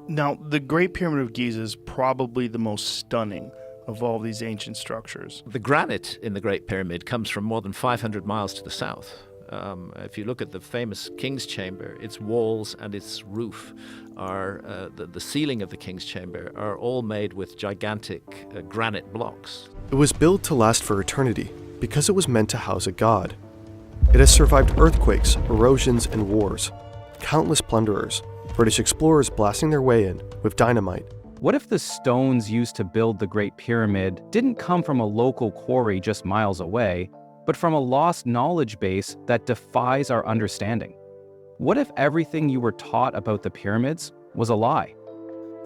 Now, the Great Pyramid of Giza is probably the most stunning of all these ancient structures. The granite in the Great Pyramid comes from more than 500 miles to the south. If you look at the famous King's Chamber, its walls and its roof are, the ceiling of the King's Chamber are all made with gigantic granite blocks. It was built to last for eternity because it was meant to house a god. It has survived earthquakes, erosions, and wars. Countless plunderers, British explorers blasting their way in with dynamite. What if the stones used to build the Great Pyramid didn't come from a local quarry just miles away, but from a lost knowledge base that defies our understanding? What if everything you were taught about the pyramids was a lie?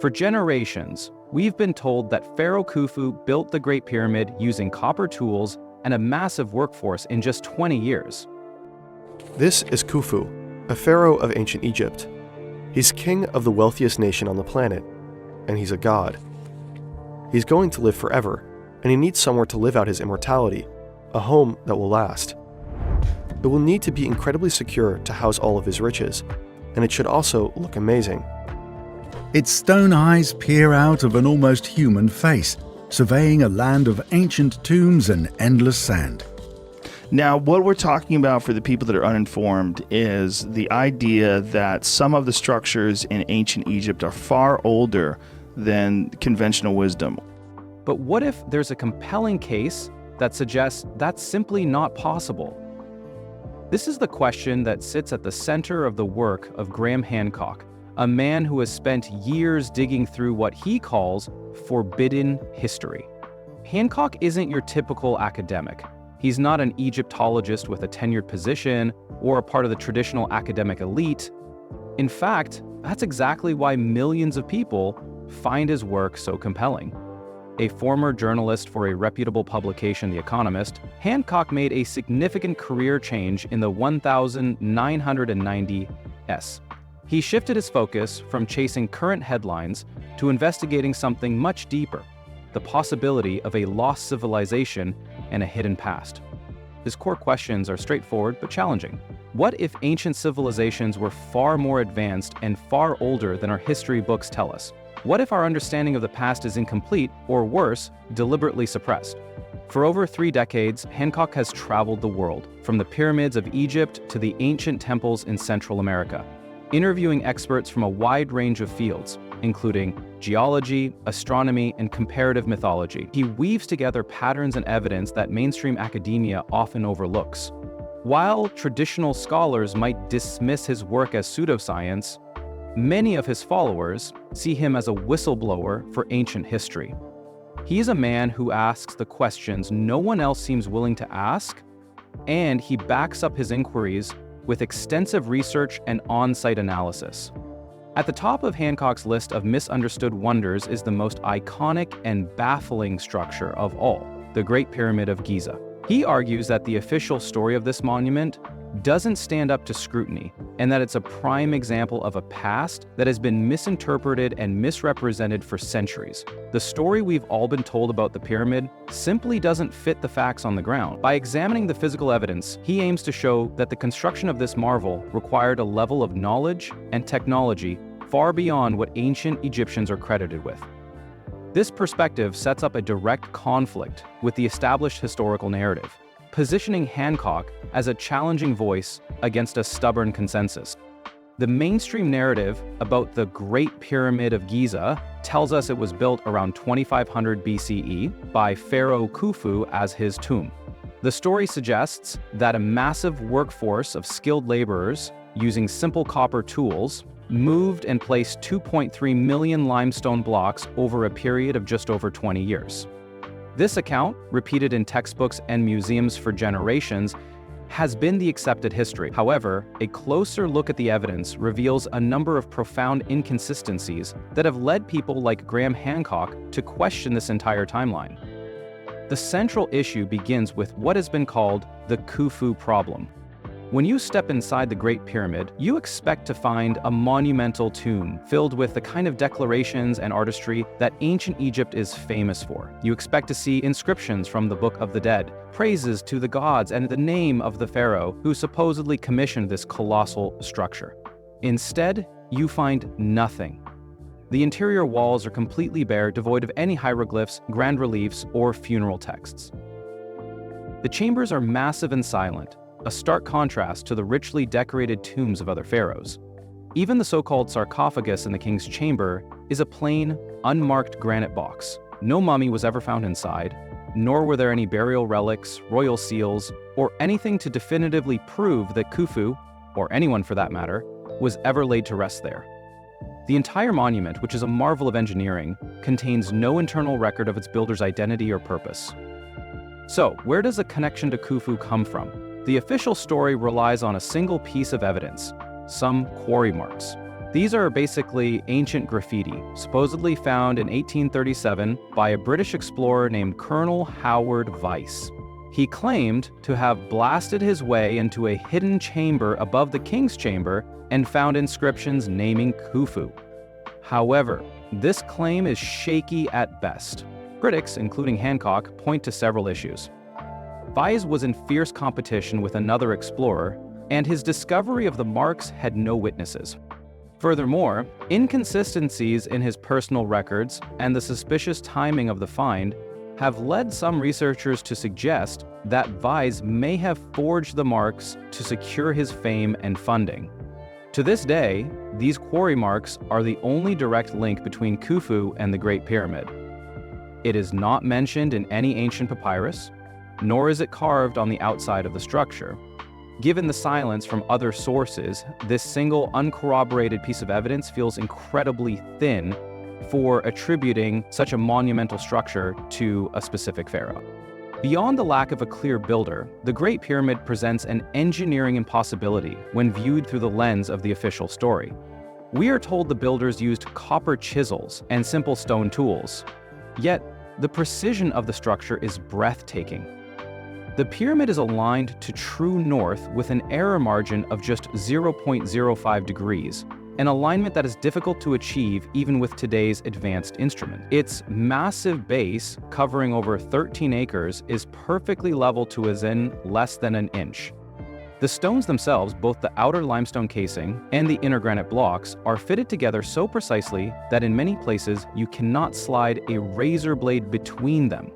For generations, we've been told that Pharaoh Khufu built the Great Pyramid using copper tools and a massive workforce in just 20 years. This is Khufu, a pharaoh of ancient Egypt. He's king of the wealthiest nation on the planet, and he's a god. He's going to live forever, and he needs somewhere to live out his immortality, a home that will last. It will need to be incredibly secure to house all of his riches, and it should also look amazing. Its stone eyes peer out of an almost human face, surveying a land of ancient tombs and endless sand. Now, what we're talking about for the people that are uninformed is the idea that some of the structures in ancient Egypt are far older than conventional wisdom. But what if there's a compelling case that suggests that's simply not possible? This is the question that sits at the center of the work of Graham Hancock, a man who has spent years digging through what he calls forbidden history. Hancock isn't your typical academic. He's not an Egyptologist with a tenured position or a part of the traditional academic elite. In fact, that's exactly why millions of people find his work so compelling. A former journalist for a reputable publication, The Economist, Hancock made a significant career change in the 1990s. He shifted his focus from chasing current headlines to investigating something much deeper, the possibility of a lost civilization and a hidden past. His core questions are straightforward but challenging. What if ancient civilizations were far more advanced and far older than our history books tell us? What if our understanding of the past is incomplete, or worse, deliberately suppressed? For over 3 decades, Hancock has traveled the world, from the pyramids of Egypt to the ancient temples in Central America, interviewing experts from a wide range of fields, including geology, astronomy, and comparative mythology. He weaves together patterns and evidence that mainstream academia often overlooks. While traditional scholars might dismiss his work as pseudoscience, many of his followers see him as a whistleblower for ancient history. He is a man who asks the questions no one else seems willing to ask, and he backs up his inquiries with extensive research and on-site analysis. At the top of Hancock's list of misunderstood wonders is the most iconic and baffling structure of all, the Great Pyramid of Giza. He argues that the official story of this monument doesn't stand up to scrutiny, and that it's a prime example of a past that has been misinterpreted and misrepresented for centuries. The story we've all been told about the pyramid simply doesn't fit the facts on the ground. By examining the physical evidence, he aims to show that the construction of this marvel required a level of knowledge and technology far beyond what ancient Egyptians are credited with. This perspective sets up a direct conflict with the established historical narrative, positioning Hancock as a challenging voice against a stubborn consensus. The mainstream narrative about the Great Pyramid of Giza tells us it was built around 2500 BCE by Pharaoh Khufu as his tomb. The story suggests that a massive workforce of skilled laborers using simple copper tools moved and placed 2.3 million limestone blocks over a period of just over 20 years. This account, repeated in textbooks and museums for generations, has been the accepted history. However, a closer look at the evidence reveals a number of profound inconsistencies that have led people like Graham Hancock to question this entire timeline. The central issue begins with what has been called the Khufu problem. When you step inside the Great Pyramid, you expect to find a monumental tomb filled with the kind of declarations and artistry that ancient Egypt is famous for. You expect to see inscriptions from the Book of the Dead, praises to the gods and the name of the pharaoh who supposedly commissioned this colossal structure. Instead, you find nothing. The interior walls are completely bare, devoid of any hieroglyphs, grand reliefs, or funeral texts. The chambers are massive and silent, a stark contrast to the richly decorated tombs of other pharaohs. Even the so-called sarcophagus in the king's chamber is a plain, unmarked granite box. No mummy was ever found inside, nor were there any burial relics, royal seals, or anything to definitively prove that Khufu, or anyone for that matter, was ever laid to rest there. The entire monument, which is a marvel of engineering, contains no internal record of its builder's identity or purpose. So, where does a connection to Khufu come from? The official story relies on a single piece of evidence, some quarry marks. These are basically ancient graffiti, supposedly found in 1837 by a British explorer named Colonel Howard Vyse. He claimed to have blasted his way into a hidden chamber above the king's chamber and found inscriptions naming Khufu. However, this claim is shaky at best. Critics, including Hancock, point to several issues. Vyse was in fierce competition with another explorer, and his discovery of the marks had no witnesses. Furthermore, inconsistencies in his personal records and the suspicious timing of the find have led some researchers to suggest that Vyse may have forged the marks to secure his fame and funding. To this day, these quarry marks are the only direct link between Khufu and the Great Pyramid. It is not mentioned in any ancient papyrus, nor is it carved on the outside of the structure. Given the silence from other sources, this single uncorroborated piece of evidence feels incredibly thin for attributing such a monumental structure to a specific pharaoh. Beyond the lack of a clear builder, the Great Pyramid presents an engineering impossibility when viewed through the lens of the official story. We are told the builders used copper chisels and simple stone tools, yet the precision of the structure is breathtaking. The pyramid is aligned to true north with an error margin of just 0.05 degrees, an alignment that is difficult to achieve even with today's advanced instrument. Its massive base, covering over 13 acres, is perfectly level to within less than an inch. The stones themselves, both the outer limestone casing and the inner granite blocks, are fitted together so precisely that in many places you cannot slide a razor blade between them.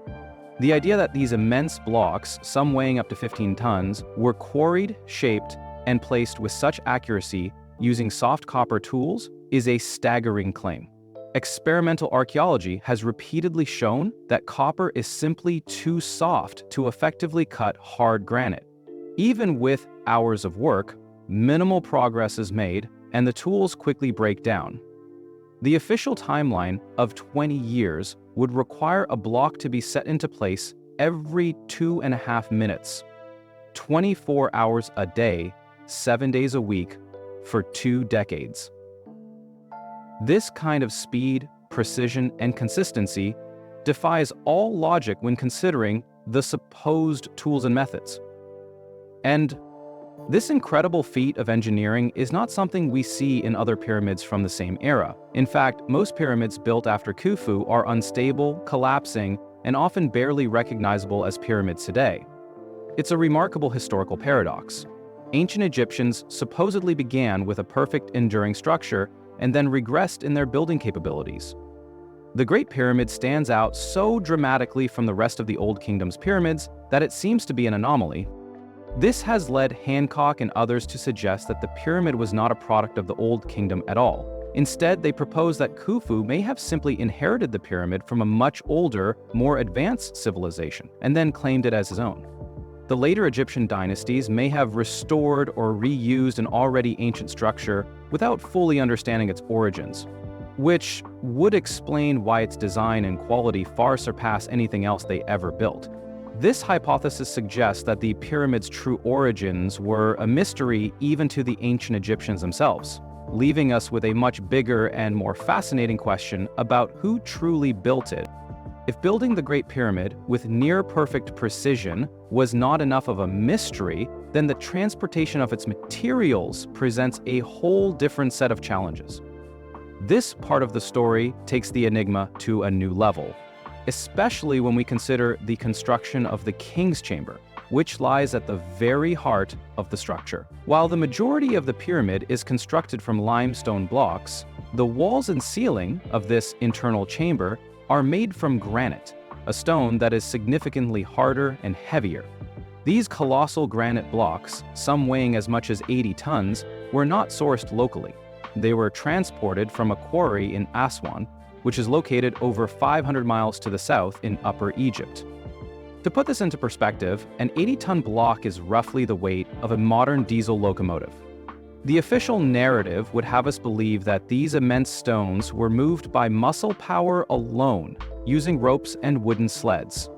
The idea that these immense blocks, some weighing up to 15 tons, were quarried, shaped, and placed with such accuracy using soft copper tools is a staggering claim. Experimental archaeology has repeatedly shown that copper is simply too soft to effectively cut hard granite. Even with hours of work, minimal progress is made, and the tools quickly break down. The official timeline of 20 years would require a block to be set into place every 2.5 minutes, 24 hours a day, 7 days a week, for 2 decades. This kind of speed, precision, and consistency defies all logic when considering the supposed tools and methods. And this incredible feat of engineering is not something we see in other pyramids from the same era. In fact, most pyramids built after Khufu are unstable, collapsing, and often barely recognizable as pyramids today. It's a remarkable historical paradox. Ancient Egyptians supposedly began with a perfect, enduring structure and then regressed in their building capabilities. The Great Pyramid stands out so dramatically from the rest of the Old Kingdom's pyramids that it seems to be an anomaly. This has led Hancock and others to suggest that the pyramid was not a product of the Old Kingdom at all. Instead, they propose that Khufu may have simply inherited the pyramid from a much older, more advanced civilization, and then claimed it as his own. The later Egyptian dynasties may have restored or reused an already ancient structure without fully understanding its origins, which would explain why its design and quality far surpass anything else they ever built. This hypothesis suggests that the pyramid's true origins were a mystery even to the ancient Egyptians themselves, leaving us with a much bigger and more fascinating question about who truly built it. If building the Great Pyramid with near-perfect precision was not enough of a mystery, then the transportation of its materials presents a whole different set of challenges. This part of the story takes the enigma to a new level, especially when we consider the construction of the King's Chamber, which lies at the very heart of the structure. While the majority of the pyramid is constructed from limestone blocks, The walls and ceiling of this internal chamber are made from granite, a stone that is significantly harder and heavier. These colossal granite blocks, some weighing as much as 80 tons, were not sourced locally. They were transported from a quarry in Aswan, which is located over 500 miles to the south in Upper Egypt. To put this into perspective, an 80-ton block is roughly the weight of a modern diesel locomotive. The official narrative would have us believe that these immense stones were moved by muscle power alone, using ropes and wooden sleds.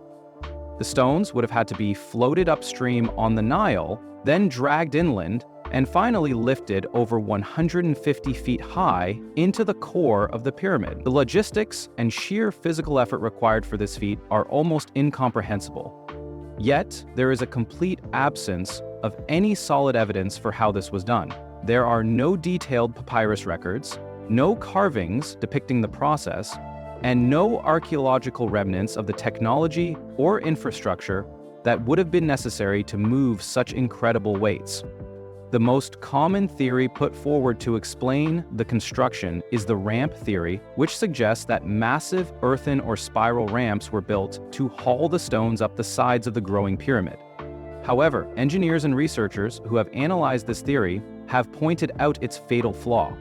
The stones would have had to be floated upstream on the Nile, then dragged inland, and finally lifted over 150 feet high into the core of the pyramid. The logistics and sheer physical effort required for this feat are almost incomprehensible. Yet, there is a complete absence of any solid evidence for how this was done. There are no detailed papyrus records, no carvings depicting the process, and no archaeological remnants of the technology or infrastructure that would have been necessary to move such incredible weights. The most common theory put forward to explain the construction is the ramp theory, which suggests that massive earthen or spiral ramps were built to haul the stones up the sides of the growing pyramid. However, engineers and researchers who have analyzed this theory have pointed out its fatal flaw.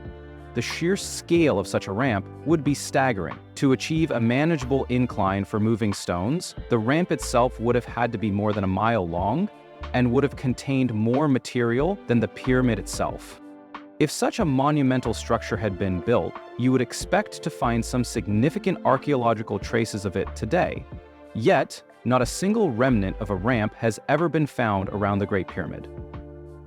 The sheer scale of such a ramp would be staggering. To achieve a manageable incline for moving stones, the ramp itself would have had to be more than a mile long and would have contained more material than the pyramid itself. If such a monumental structure had been built, you would expect to find some significant archaeological traces of it today. Yet, not a single remnant of a ramp has ever been found around the Great Pyramid.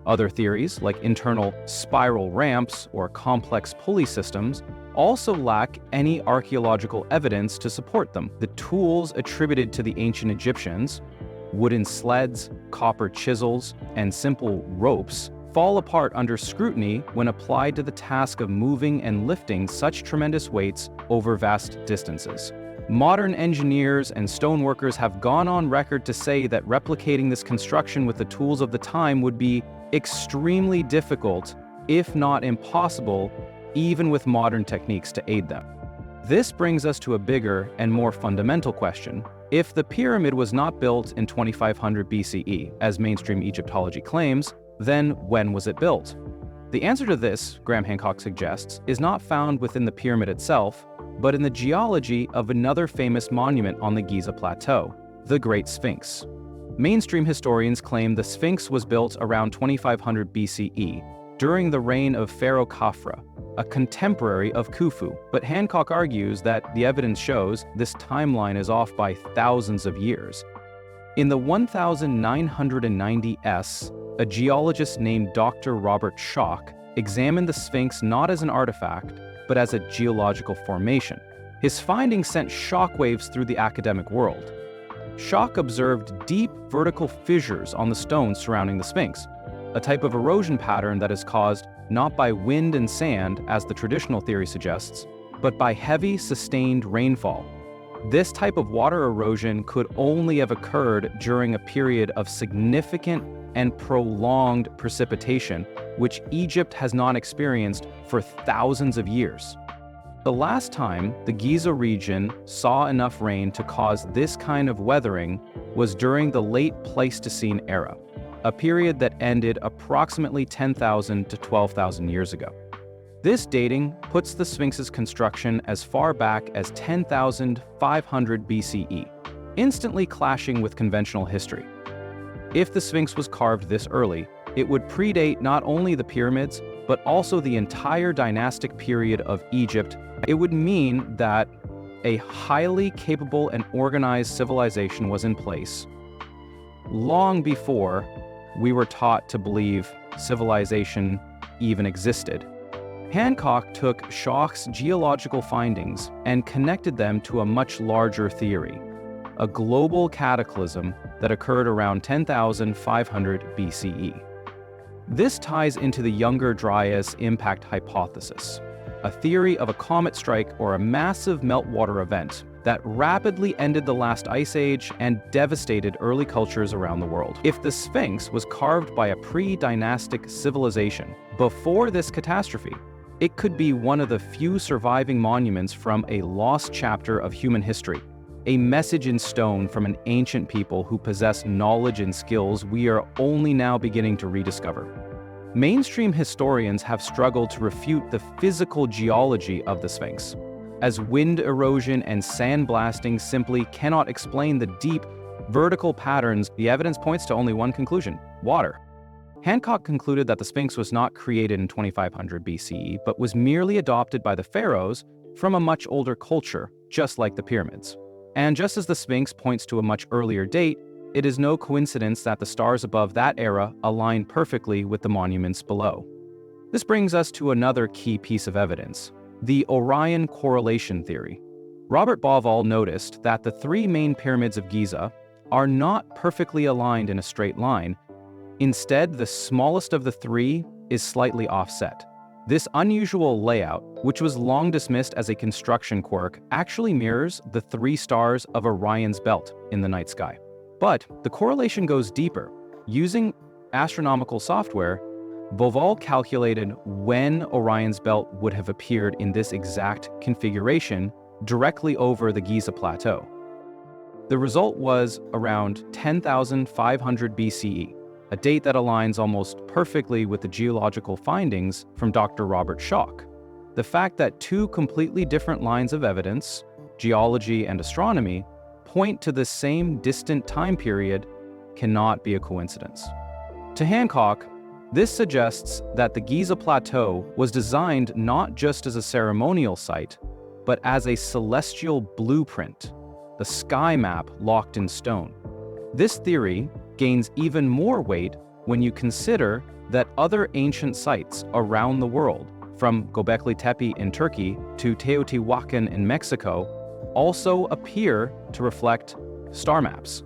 Other theories, like internal spiral ramps or complex pulley systems, also lack any archaeological evidence to support them. The tools attributed to the ancient Egyptians, wooden sleds, copper chisels, and simple ropes, fall apart under scrutiny when applied to the task of moving and lifting such tremendous weights over vast distances. Modern engineers and stoneworkers have gone on record to say that replicating this construction with the tools of the time would be extremely difficult, if not impossible, even with modern techniques to aid them. This brings us to a bigger and more fundamental question. If the pyramid was not built in 2500 BCE, as mainstream Egyptology claims, then when was it built? The answer to this, Graham Hancock suggests, is not found within the pyramid itself, but in the geology of another famous monument on the Giza Plateau, the Great Sphinx. Mainstream historians claim the Sphinx was built around 2500 BCE, during the reign of Pharaoh Khufu, a contemporary of Khufu, but Hancock argues that the evidence shows this timeline is off by thousands of years. In the 1990s, a geologist named Dr. Robert Schoch examined the Sphinx not as an artifact, but as a geological formation. His findings sent shockwaves through the academic world. Schoch observed deep vertical fissures on the stones surrounding the Sphinx, a type of erosion pattern that is caused not by wind and sand, as the traditional theory suggests, but by heavy, sustained rainfall. This type of water erosion could only have occurred during a period of significant and prolonged precipitation, which Egypt has not experienced for thousands of years. The last time the Giza region saw enough rain to cause this kind of weathering was during the late Pleistocene era, a period that ended approximately 10,000 to 12,000 years ago. This dating puts the Sphinx's construction as far back as 10,500 BCE, instantly clashing with conventional history. If the Sphinx was carved this early, it would predate not only the pyramids, but also the entire dynastic period of Egypt. It would mean that a highly capable and organized civilization was in place long before we were taught to believe civilization even existed. Hancock took Schoch's geological findings and connected them to a much larger theory, a global cataclysm that occurred around 10,500 BCE. This ties into the Younger Dryas impact hypothesis, a theory of a comet strike or a massive meltwater event that rapidly ended the last ice age and devastated early cultures around the world. If the Sphinx was carved by a pre-dynastic civilization before this catastrophe, it could be one of the few surviving monuments from a lost chapter of human history, a message in stone from an ancient people who possess knowledge and skills we are only now beginning to rediscover. Mainstream historians have struggled to refute the physical geology of the Sphinx, as wind erosion and sandblasting simply cannot explain the deep, vertical patterns. The evidence points to only one conclusion: water. Hancock concluded that the Sphinx was not created in 2500 BCE, but was merely adopted by the pharaohs from a much older culture, just like the pyramids. And just as the Sphinx points to a much earlier date, it is no coincidence that the stars above that era align perfectly with the monuments below. This brings us to another key piece of evidence: the Orion correlation theory. Robert Bauval noticed that the three main pyramids of Giza are not perfectly aligned in a straight line. Instead, the smallest of the three is slightly offset. This unusual layout, which was long dismissed as a construction quirk, actually mirrors the three stars of Orion's belt in the night sky. But the correlation goes deeper. Using astronomical software, Bauval calculated when Orion's belt would have appeared in this exact configuration directly over the Giza Plateau. The result was around 10,500 BCE, a date that aligns almost perfectly with the geological findings from Dr. Robert Schoch. The fact that two completely different lines of evidence, geology and astronomy, point to the same distant time period cannot be a coincidence. To Hancock, this suggests that the Giza Plateau was designed not just as a ceremonial site, but as a celestial blueprint, the sky map locked in stone. This theory gains even more weight when you consider that other ancient sites around the world, from Göbekli Tepe in Turkey to Teotihuacan in Mexico, also appear to reflect star maps.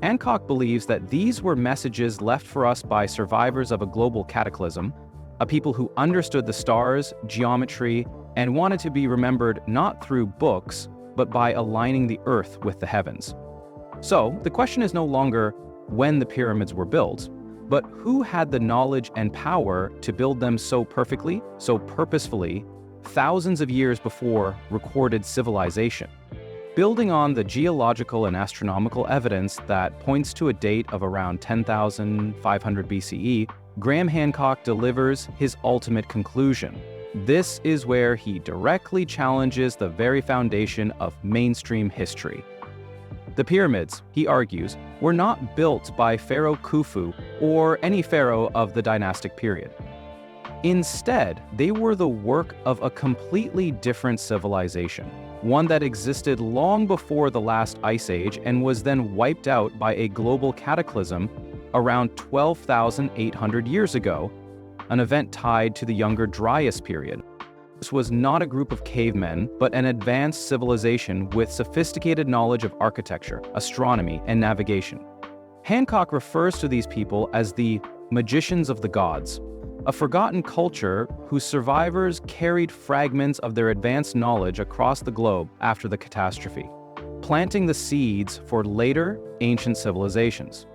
Hancock believes that these were messages left for us by survivors of a global cataclysm, a people who understood the stars, geometry, and wanted to be remembered not through books, but by aligning the earth with the heavens. So, the question is no longer when the pyramids were built, but who had the knowledge and power to build them so perfectly, so purposefully, thousands of years before recorded civilization. Building on the geological and astronomical evidence that points to a date of around 10,500 BCE, Graham Hancock delivers his ultimate conclusion. This is where he directly challenges the very foundation of mainstream history. The pyramids, he argues, were not built by Pharaoh Khufu or any pharaoh of the dynastic period. Instead, they were the work of a completely different civilization, one that existed long before the last ice age and was then wiped out by a global cataclysm around 12,800 years ago, an event tied to the Younger Dryas period. This was not a group of cavemen, but an advanced civilization with sophisticated knowledge of architecture, astronomy, and navigation. Hancock refers to these people as the magicians of the gods, a forgotten culture whose survivors carried fragments of their advanced knowledge across the globe after the catastrophe, planting the seeds for later ancient civilizations.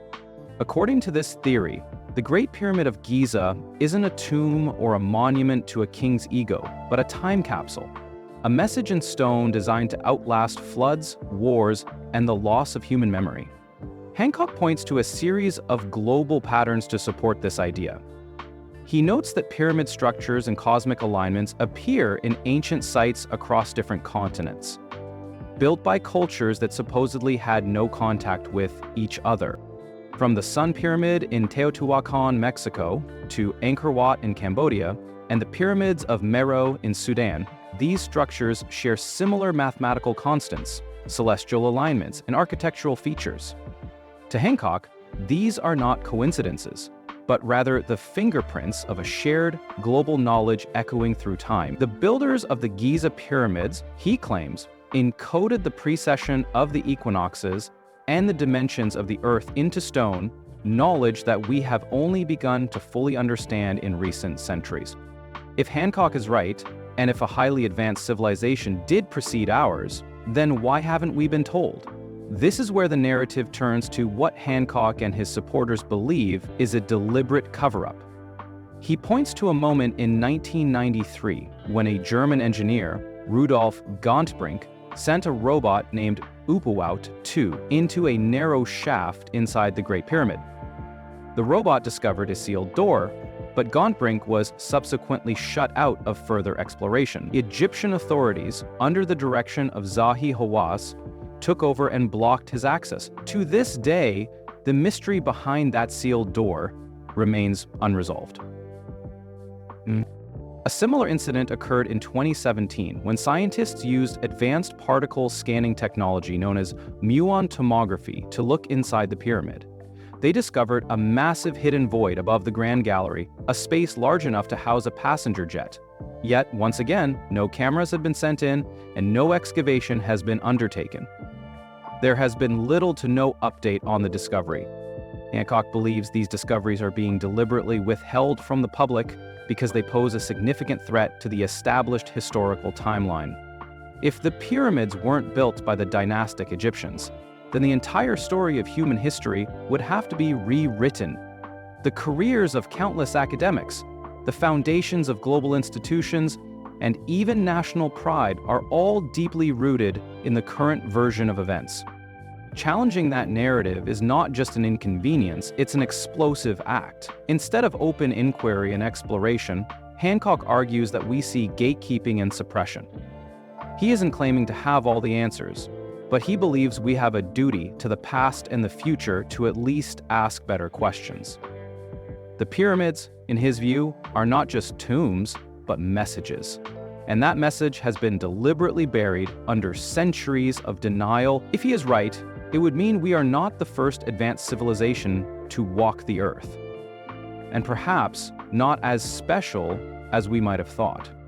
According to this theory, the Great Pyramid of Giza isn't a tomb or a monument to a king's ego, but a time capsule, a message in stone designed to outlast floods, wars, and the loss of human memory. Hancock points to a series of global patterns to support this idea. He notes that pyramid structures and cosmic alignments appear in ancient sites across different continents, built by cultures that supposedly had no contact with each other. From the Sun Pyramid in Teotihuacan, Mexico, to Angkor Wat in Cambodia, and the pyramids of Meroe in Sudan, these structures share similar mathematical constants, celestial alignments, and architectural features. To Hancock, these are not coincidences, but rather the fingerprints of a shared global knowledge echoing through time. The builders of the Giza pyramids, he claims, encoded the precession of the equinoxes and the dimensions of the Earth into stone, knowledge that we have only begun to fully understand in recent centuries. If Hancock is right, and if a highly advanced civilization did precede ours, then why haven't we been told? This is where the narrative turns to what Hancock and his supporters believe is a deliberate cover-up. He points to a moment in 1993 when a German engineer, Rudolf Gontbrink, sent a robot named Upuaut 2 into a narrow shaft inside the Great Pyramid. The robot discovered a sealed door, but Gontbrink was subsequently shut out of further exploration. Egyptian authorities, under the direction of Zahi Hawass, took over and blocked his access. To this day, the mystery behind that sealed door remains unresolved. A similar incident occurred in 2017 when scientists used advanced particle scanning technology known as muon tomography to look inside the pyramid. They discovered a massive hidden void above the Grand Gallery, a space large enough to house a passenger jet. Yet, once again, no cameras have been sent in and no excavation has been undertaken. There has been little to no update on the discovery. Hancock believes these discoveries are being deliberately withheld from the public because they pose a significant threat to the established historical timeline. If the pyramids weren't built by the dynastic Egyptians, then the entire story of human history would have to be rewritten. The careers of countless academics, the foundations of global institutions, and even national pride are all deeply rooted in the current version of events. Challenging that narrative is not just an inconvenience, it's an explosive act. Instead of open inquiry and exploration, Hancock argues that we see gatekeeping and suppression. He isn't claiming to have all the answers, but he believes we have a duty to the past and the future to at least ask better questions. The pyramids, in his view, are not just tombs, but messages. And that message has been deliberately buried under centuries of denial. If he is right, it would mean we are not the first advanced civilization to walk the earth, and perhaps not as special as we might have thought.